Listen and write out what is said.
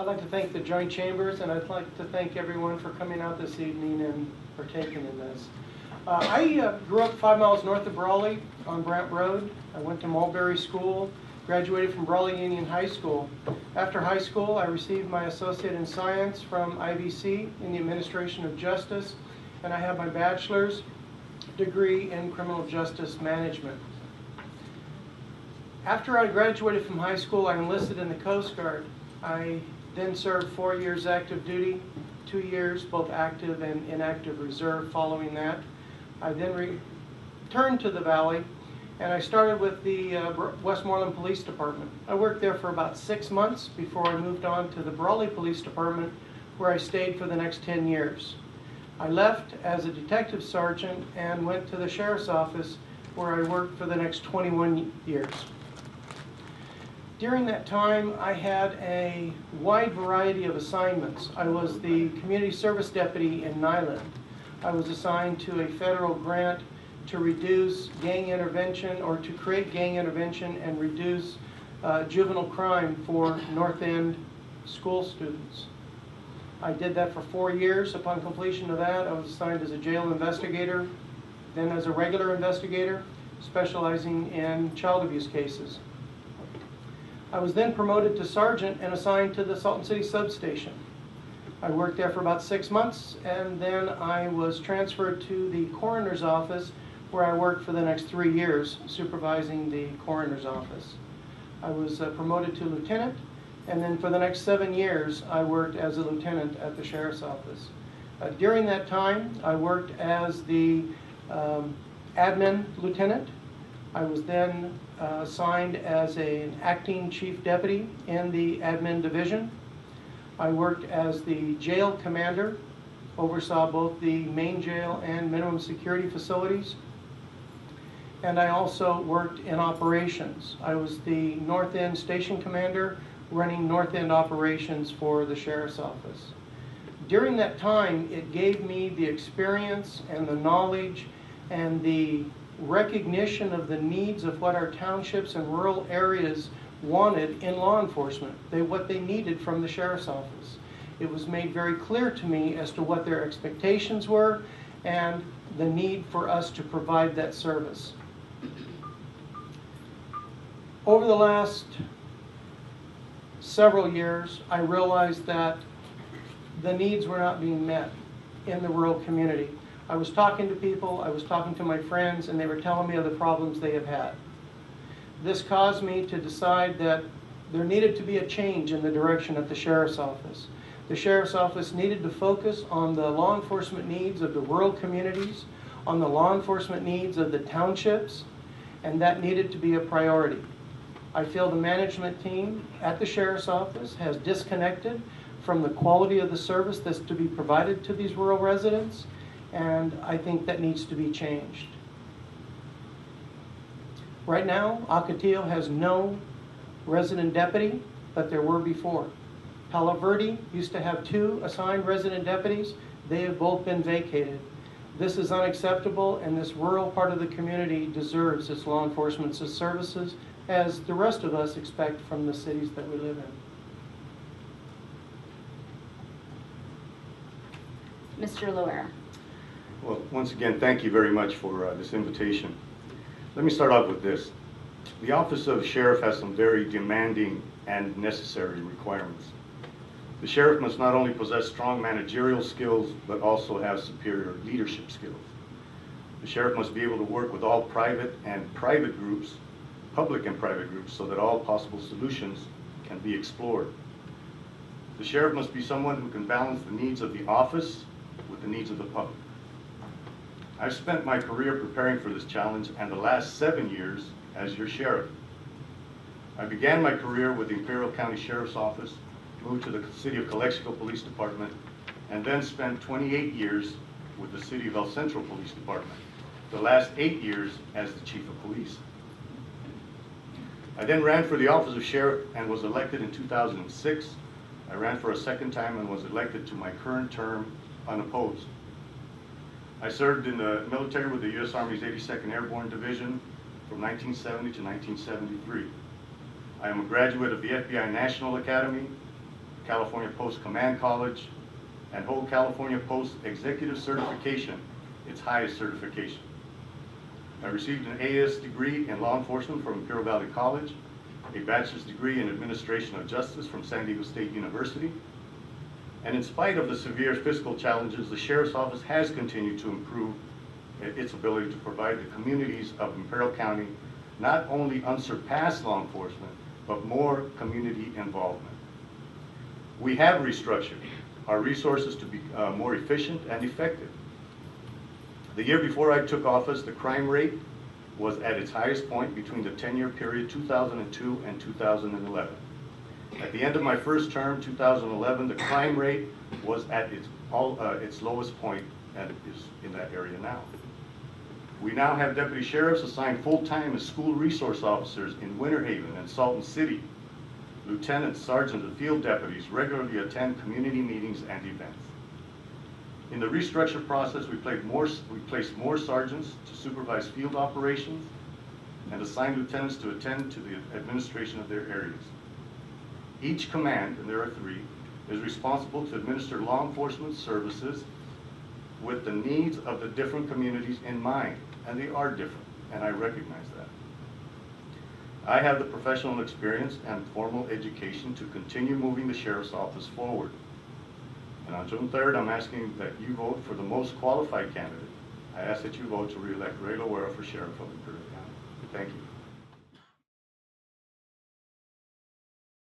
I'd like to thank the Joint Chambers, and I'd like to thank everyone for coming out this evening and partaking in this. I grew up 5 miles north of Brawley on Brant Road. I went to Mulberry School, graduated from Brawley Union High School. After high school, I received my Associate in Science from IVC in the Administration of Justice, and I have my bachelor's degree in Criminal Justice Management. After I graduated from high school, I enlisted in the Coast Guard. I then served 4 years active duty, 2 years both active and inactive reserve following that. I then returned to the Valley, and I started with the Westmoreland Police Department. I worked there for about 6 months before I moved on to the Brawley Police Department, where I stayed for the next 10 years. I left as a detective sergeant and went to the Sheriff's Office, where I worked for the next 21 years. During that time, I had a wide variety of assignments. I was the community service deputy in Nyland. I was assigned to a federal grant to reduce gang intervention, or to create gang intervention and reduce juvenile crime for North End school students. I did that for 4 years. Upon completion of that, I was assigned as a jail investigator, then as a regular investigator, specializing in child abuse cases. I was then promoted to sergeant and assigned to the Salton City substation. I worked there for about 6 months, and then I was transferred to the coroner's office, where I worked for the next 3 years, supervising the coroner's office. I was promoted to lieutenant, and then for the next 7 years, I worked as a lieutenant at the sheriff's office. During that time, I worked as the admin lieutenant. I was then assigned as an acting chief deputy in the admin division. I worked as the jail commander, oversaw both the main jail and minimum security facilities. And I also worked in operations. I was the North End station commander, running North End operations for the sheriff's office. During that time, it gave me the experience and the knowledge and the recognition of the needs of what our townships and rural areas wanted in law enforcement, what they needed from the sheriff's office. It was made very clear to me as to what their expectations were and the need for us to provide that service. Over the last several years, I realized that the needs were not being met in the rural community. I was talking to people, I was talking to my friends, and they were telling me of the problems they have had. This caused me to decide that there needed to be a change in the direction at the sheriff's office. The sheriff's office needed to focus on the law enforcement needs of the rural communities, on the law enforcement needs of the townships, and that needed to be a priority. I feel the management team at the sheriff's office has disconnected from the quality of the service that's to be provided to these rural residents, and I think that needs to be changed. Right now, Ocotillo has no resident deputy, but there were before. Palo Verde used to have 2 assigned resident deputies. They have both been vacated. This is unacceptable, and this rural part of the community deserves its law enforcement services, as the rest of us expect from the cities that we live in. Mr. Loera. Well, once again, thank you very much for this invitation. Let me start off with this. The Office of Sheriff has some very demanding and necessary requirements. The sheriff must not only possess strong managerial skills, but also have superior leadership skills. The sheriff must be able to work with all private and private groups, public and private groups, so that all possible solutions can be explored. The sheriff must be someone who can balance the needs of the office with the needs of the public. I've spent my career preparing for this challenge, and the last 7 years as your sheriff. I began my career with the Imperial County Sheriff's Office, moved to the City of Calexico Police Department, and then spent 28 years with the City of El Centro Police Department, the last 8 years as the Chief of Police. I then ran for the office of Sheriff and was elected in 2006. I ran for a second time and was elected to my current term unopposed. I served in the military with the U.S. Army's 82nd Airborne Division from 1970 to 1973. I am a graduate of the FBI National Academy, California Post Command College, and hold California Post Executive Certification, its highest certification. I received an AS degree in law enforcement from Imperial Valley College, a bachelor's degree in administration of justice from San Diego State University, and in spite of the severe fiscal challenges, the Sheriff's Office has continued to improve its ability to provide the communities of Imperial County not only unsurpassed law enforcement, but more community involvement. We have restructured our resources to be more efficient and effective. The year before I took office, the crime rate was at its highest point between the 10-year period 2002 and 2011. At the end of my first term, 2011, the crime rate was at its lowest point, and it is in that area now. We now have deputy sheriffs assigned full-time as school resource officers in Winter Haven and Salton City. Lieutenants, sergeants, and field deputies regularly attend community meetings and events. In the restructure process, we placed more sergeants to supervise field operations and assigned lieutenants to attend to the administration of their areas. Each command, and there are 3, is responsible to administer law enforcement services with the needs of the different communities in mind, and they are different, and I recognize that. I have the professional experience and formal education to continue moving the Sheriff's Office forward. And on June 3rd, I'm asking that you vote for the most qualified candidate. I ask that you vote to re-elect Ray Loera for Sheriff of Imperial County. Thank you.